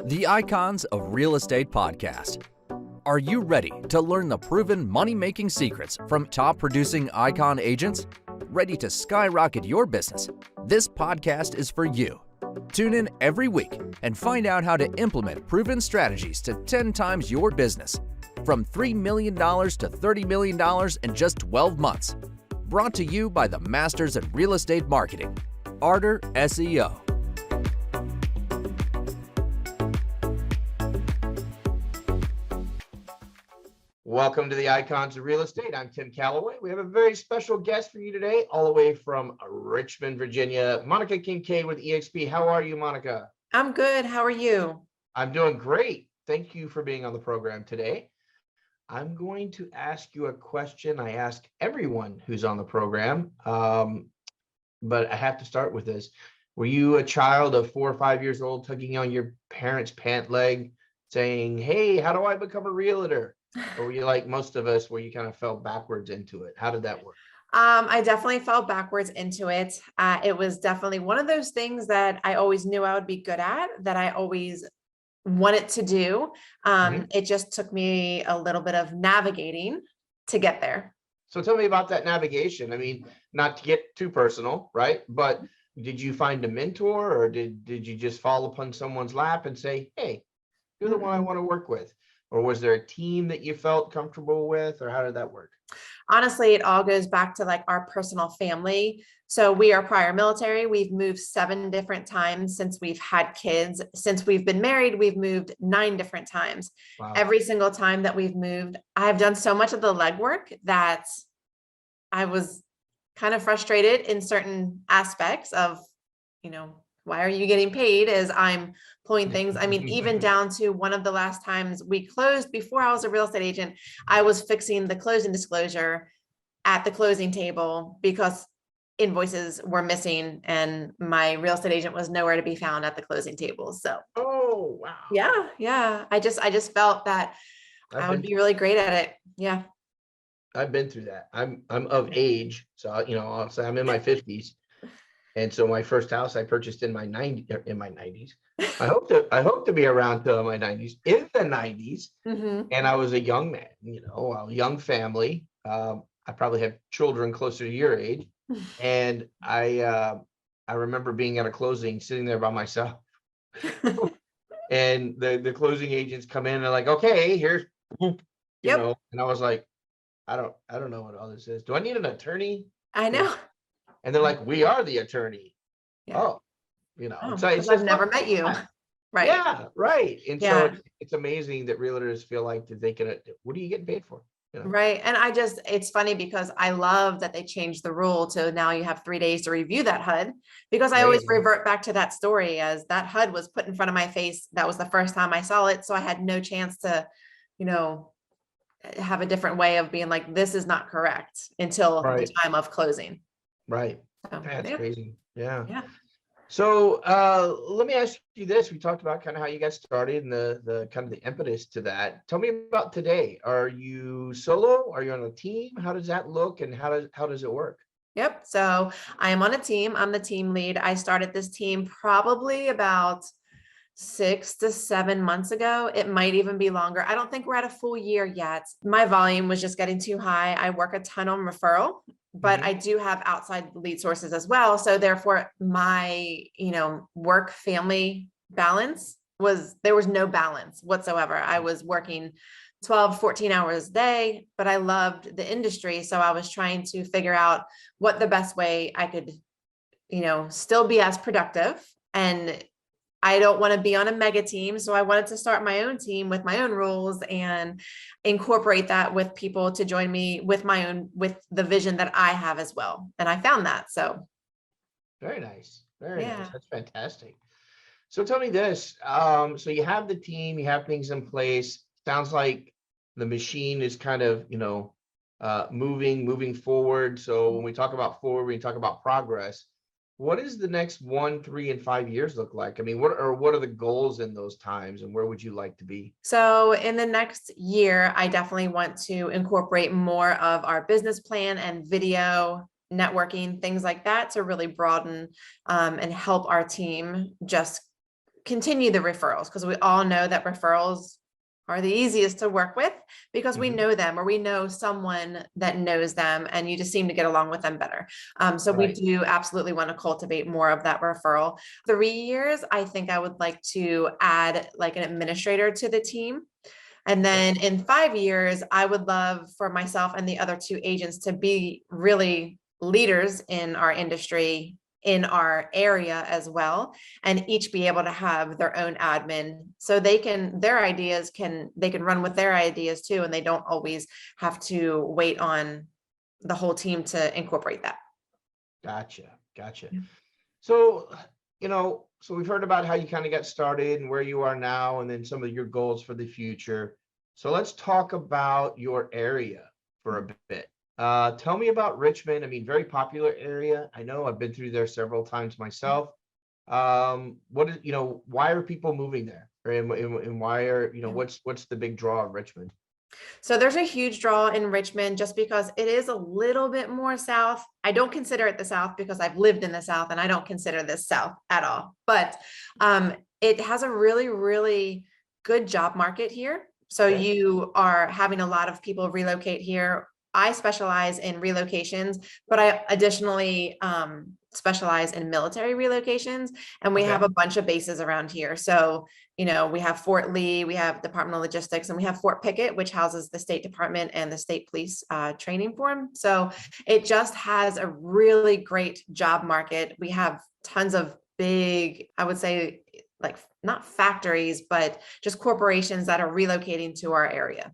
The Icons of Real Estate Podcast. Are you ready to learn the proven money-making secrets from top-producing icon agents? Ready to skyrocket your business? This podcast is for you. Tune in every week and find out how to implement proven strategies to 10 times your business. From $3 million to $30 million in just 12 months. Brought to you by the Masters in Real Estate Marketing, Arter SEO. Welcome to the Icons of Real Estate. I'm Tim Calloway. We have a very special guest for you today, all the way from Richmond, Virginia, Monica Kincaid with EXP. How are you, Monica? I'm good. How are you? I'm doing great. Thank you for being on the program today. I'm going to ask you a question I ask everyone who's on the program, but I have to start with this. Were you a child of 4 or 5 years old tugging on your parents' pant leg saying, hey, how do I become a realtor? Or were you like most of us where you kind of fell backwards into it? How did that work? I definitely fell backwards into it. It was definitely one of those things that I always knew I would be good at, that I always wanted to do. It just took me a little bit of navigating to get there. So tell me about that navigation. I mean, not to get too personal, right? But did you find a mentor, or did you just fall upon someone's lap and say, hey, you're the one I want to work with? Or was there a team that you felt comfortable with, or how did that work? Honestly, it all goes back to like our personal family. So we are prior military. We've moved 7 different times since we've had kids. Since we've been married, we've moved 9 different times. Wow. Every single time that we've moved, I've done so much of the legwork that I was kind of frustrated in certain aspects of, why are you getting paid as I'm pulling things? I mean, even down to one of the last times we closed before I was a real estate agent, I was fixing the closing disclosure at the closing table because invoices were missing and my real estate agent was nowhere to be found at the closing table. So, oh, wow. Yeah. I just felt that I would be really great at it. Yeah. I've been through that. I'm of age. So, I'll say I'm in my 50s. And so my first house I purchased in my 90s. I hope to be around till my 90s, in the 90s. And I was a young man, a young family. I probably have children closer to your age. And I remember being at a closing, sitting there by myself. And the closing agents come in and they're like, okay, here's, and I was like, I don't know what all this is. Do I need an attorney? I know. And they're like, we are the attorney. Yeah. So it's I've never met you. Right. Yeah, right. And so it's amazing that realtors feel like that they can, what are you getting paid for? Right. And it's funny because I love that they changed the rule to now you have 3 days to review that HUD, because I always revert back to that story as that HUD was put in front of my face. That was the first time I saw it. So I had no chance to, have a different way of being like, this is not correct until the time of closing. Right. So, that's crazy. Yeah. So let me ask you this. We talked about kind of how you got started and the kind of the impetus to that. Tell me about today. Are you solo? Are you on a team? How does that look, and how does it work? Yep. So I am on a team. I'm the team lead. I started this team probably about 6 to 7 months ago. It might even be longer. I don't think we're at a full year yet. My volume was just getting too high. I work a ton on referral, but I do have outside lead sources as well. So therefore my, work family balance there was no balance whatsoever. I was working 12, 14 hours a day, but I loved the industry. So I was trying to figure out what the best way I could, still be as productive. And I don't want to be on a mega team. So I wanted to start my own team with my own rules and incorporate that with people to join me with with the vision that I have as well. And I found that. So. Very nice. Very nice. That's fantastic. So tell me this. So you have the team, you have things in place. Sounds like the machine is kind of, moving forward. So when we talk about forward, we talk about progress. What does the next 1, 3, and 5 years look like? I mean, what are the goals in those times, and where would you like to be? So in the next year, I definitely want to incorporate more of our business plan and video networking, things like that, to really broaden and help our team just continue the referrals, because we all know that referrals are the easiest to work with because we know them, or we know someone that knows them, and you just seem to get along with them better. So we do absolutely want to cultivate more of that referral. 3 years, I think I would like to add like an administrator to the team. And then in 5 years, I would love for myself and the other 2 agents to be really leaders in our industry, in our area as well, and each be able to have their own admin, so they can run with their ideas too, and they don't always have to wait on the whole team to incorporate that. Gotcha. Yeah. So, so we've heard about how you kind of got started and where you are now, and then some of your goals for the future. So let's talk about your area for a bit. Tell me about Richmond. I mean, very popular area. I know I've been through there several times myself. Why are people moving there? And why are, what's the big draw of Richmond? So there's a huge draw in Richmond just because it is a little bit more south. I don't consider it the South because I've lived in the South, and I don't consider this South at all. But it has a really, really good job market here. So you are having a lot of people relocate here. I specialize in relocations, but I additionally specialize in military relocations, and we have a bunch of bases around here. So, we have Fort Lee, we have Department of Logistics, and we have Fort Pickett, which houses the State Department and the State Police training forum. So it just has a really great job market. We have tons of big, I would say, like not factories, but just corporations that are relocating to our area.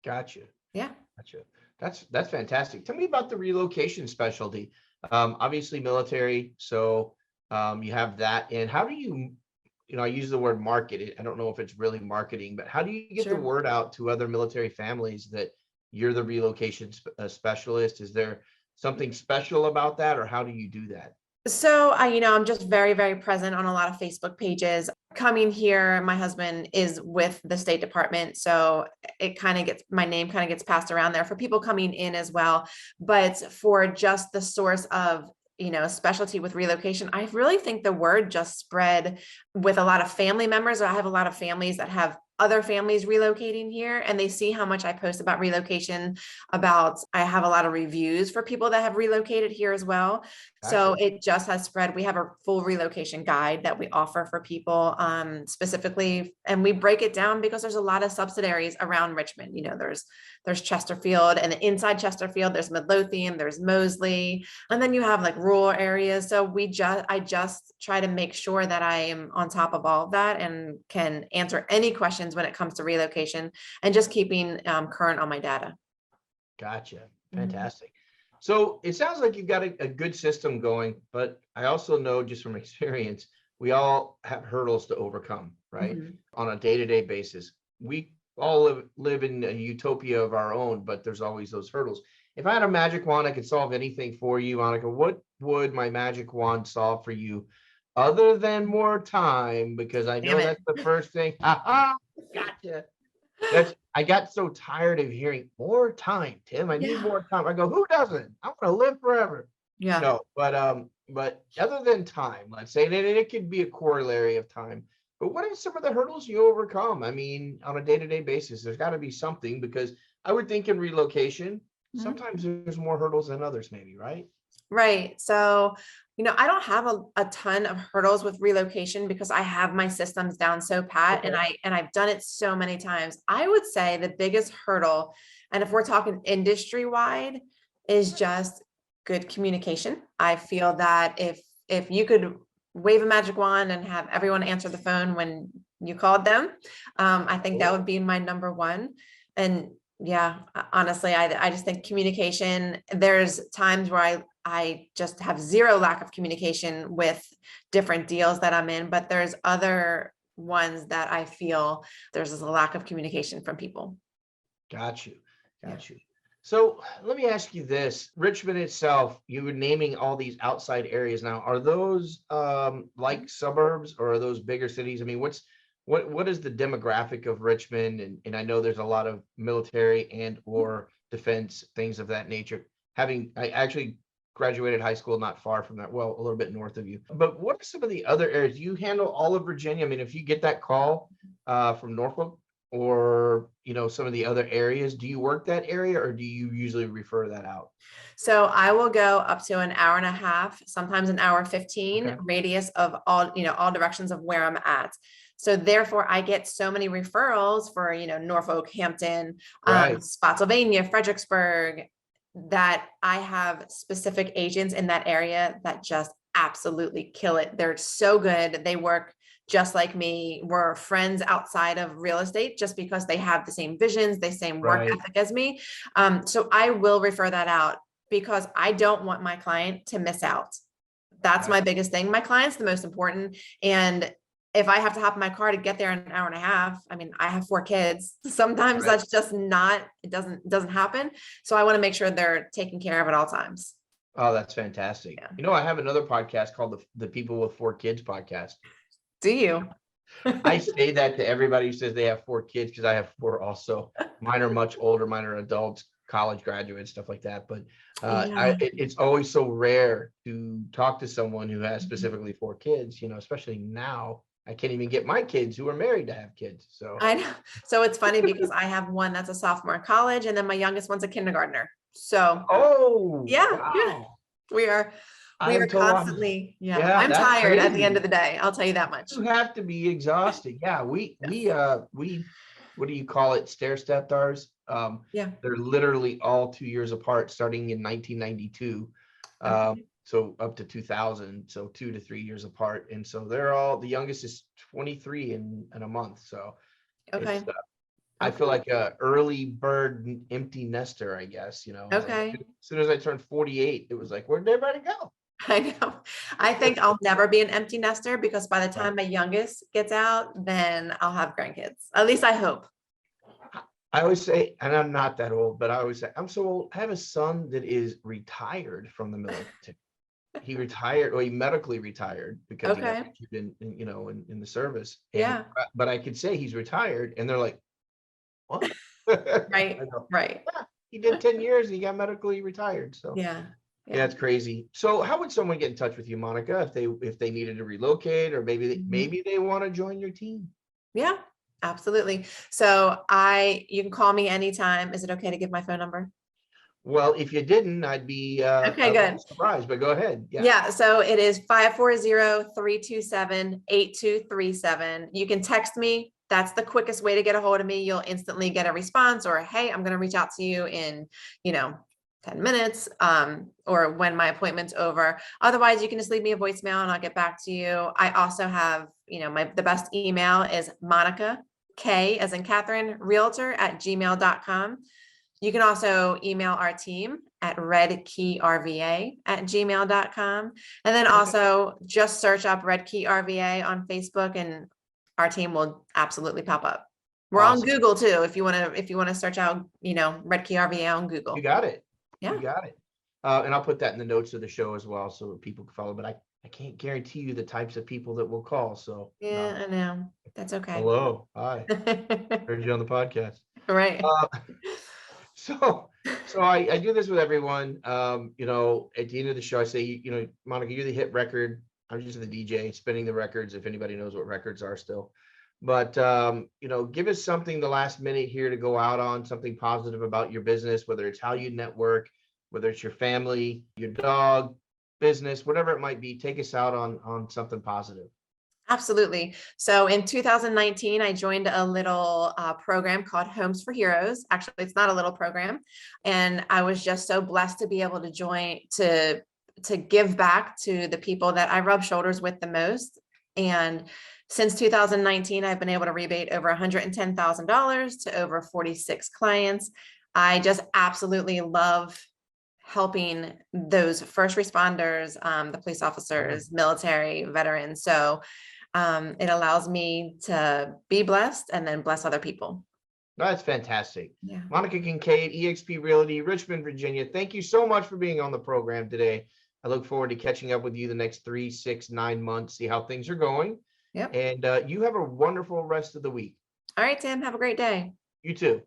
Gotcha. Yeah. Gotcha. That's fantastic. Tell me about the relocation specialty. Obviously military. So you have that. And how do you, I use the word market it. I don't know if it's really marketing, but how do you get the word out to other military families that you're the relocation specialist? Is there something special about that, or how do you do that? So I'm just very, very present on a lot of Facebook pages. Coming here, my husband is with the State Department, so my name kind of gets passed around there for people coming in as well. But for just the source of specialty with relocation, I really think the word just spread with a lot of family members. I have a lot of families that have other families relocating here, and they see how much I post about relocation. I have a lot of reviews for people that have relocated here as well. Gotcha. So it just has spread. We have a full relocation guide that we offer for people specifically, and we break it down because there's a lot of subsidiaries around Richmond. There's Chesterfield, and inside Chesterfield, there's Midlothian, there's Moseley, and then you have like rural areas. So I just try to make sure that I am on top of all of that and can answer any questions when it comes to relocation, and just keeping current on my data. Gotcha. Fantastic. So it sounds like you've got a good system going, but I also know just from experience, we all have hurdles to overcome, right? On a day-to-day basis. We all live in a utopia of our own, but there's always those hurdles. If I had a magic wand, I could solve anything for you, Monica. What would my magic wand solve for you other than more time? Because I know that's the first thing. Gotcha. I got so tired of hearing more time, Tim. I need more time. I go, who doesn't? I want to live forever. Yeah. No, but other than time, let's say, and it could be a corollary of time. But what are some of the hurdles you overcome? I mean, on a day-to-day basis, there's got to be something, because I would think in relocation, sometimes there's more hurdles than others, maybe, right? Right. So, I don't have a ton of hurdles with relocation because I have my systems down so pat, and I've done it so many times. I would say the biggest hurdle, and if we're talking industry wide, is just good communication. I feel that if you could wave a magic wand and have everyone answer the phone when you called them, I think that would be my number one. And yeah, honestly, I just think communication, there's times where I just have zero lack of communication with different deals that I'm in, but there's other ones that I feel there's a lack of communication from people. Got you. So let me ask you this. Richmond itself, you were naming all these outside areas now. Are those like suburbs, or are those bigger cities? I mean, what is the demographic of Richmond? And I know there's a lot of military and or defense, things of that nature. I actually graduated high school not far from that, well, a little bit north of you. But what are some of the other areas? Do you handle all of Virginia? I mean, if you get that call from Norfolk or, some of the other areas, do you work that area or do you usually refer that out? So I will go up to an hour and a half, sometimes an hour 15 Okay. radius of all directions of where I'm at. So therefore I get so many referrals for, Norfolk, Hampton, Right. Spotsylvania, Fredericksburg, that I have specific agents in that area that just absolutely kill it. They're so good. They work just like me. We're friends outside of real estate just because they have the same visions, the same work Right. ethic as me. So I will refer that out because I don't want my client to miss out. That's Right. my biggest thing. My client's the most important. And if I have to hop in my car to get there in an hour and a half, I mean, I have 4 kids. Sometimes Right. that's just not, it doesn't happen. So I want to make sure they're taken care of at all times. Oh, that's fantastic. Yeah. I have another podcast called the People with 4 Kids podcast. Do you? I say that to everybody who says they have 4 kids because I have 4 also. Mine are much older. Mine are adults, college graduates, stuff like that. But Yeah. it's always so rare to talk to someone who has specifically 4 kids, especially now. I can't even get my kids who are married to have kids. So I know. So it's funny because I have one that's a sophomore in college and then my youngest one's a kindergartner. So yeah, wow. we are constantly, I'm That's tired at the end crazy. of the day. I'll tell you that much. You have to be exhausted. Yeah, we what do you call it? Stair-stepped ours. Yeah. They're literally all 2 years apart, starting in 1992. Okay. So up to 2000, so 2 to 3 years apart. And so the youngest is 23 in a month. So Okay. it's, I feel like a early bird empty nester, I guess, Okay. As soon as I turned 48, it was like, where'd everybody go? I know. I think I'll never be an empty nester because by the Right. time my youngest gets out, then I'll have grandkids. At least I hope. I always say, and I'm not that old, but I always say, I'm so old. I have a son that is retired from the military. He retired, or he medically retired because he got Okay. injured in the service. Yeah. But I could say he's retired, and they're like, what? Right. I know. Right. Yeah, he did 10 years and he got medically retired. So Yeah. yeah, it's crazy. So how would someone get in touch with you, Monica, if they needed to relocate, or maybe they want to join your team? Yeah, absolutely. So you can call me anytime. Is it okay to give my phone number? Well, if you didn't, I'd be Okay, a little good. surprised, but go ahead. Yeah. So it is 540-327-8237. You can text me. That's the quickest way to get a hold of me. You'll instantly get a response or, hey, I'm going to reach out to you in, 10 minutes, or when my appointment's over. Otherwise, you can just leave me a voicemail and I'll get back to you. I also have, the best email is Monica K as in Catherine Realtor @gmail.com. You can also email our team at redkeyrva@gmail.com. And then also just search up Red Key RVA on Facebook and our team will absolutely pop up. We're Awesome. on Google too. If you want to search out, Red Key RVA on Google. You got it. Yeah. You got it. And I'll put that in the notes of the show as well so that people can follow, but I can't guarantee you the types of people that will call. So Yeah, I know. That's okay. Hello. Hi. Heard you on the podcast. Right. So I do this with everyone. At the end of the show, I say, Monica, you're the hit record. I'm just the DJ spinning the records, if anybody knows what records are still. But, give us something the last minute here to go out on, something positive about your business, whether it's how you network, whether it's your family, your dog, business, whatever it might be. Take us out on something positive. Absolutely. So in 2019, I joined a little program called Homes for Heroes. Actually, it's not a little program. And I was just so blessed to be able to join, to give back to the people that I rub shoulders with the most. And since 2019, I've been able to rebate over $110,000 to over 46 clients. I just absolutely love helping those first responders, the police officers, military, veterans. So it allows me to be blessed and then bless other people. That's fantastic. Yeah. Monica Kincaid, eXp Realty, Richmond, Virginia. Thank you so much for being on the program today. I look forward to catching up with you the next 3, 6, 9 months, see how things are going. Yep. And you have a wonderful rest of the week. All right, Tim, have a great day. You too.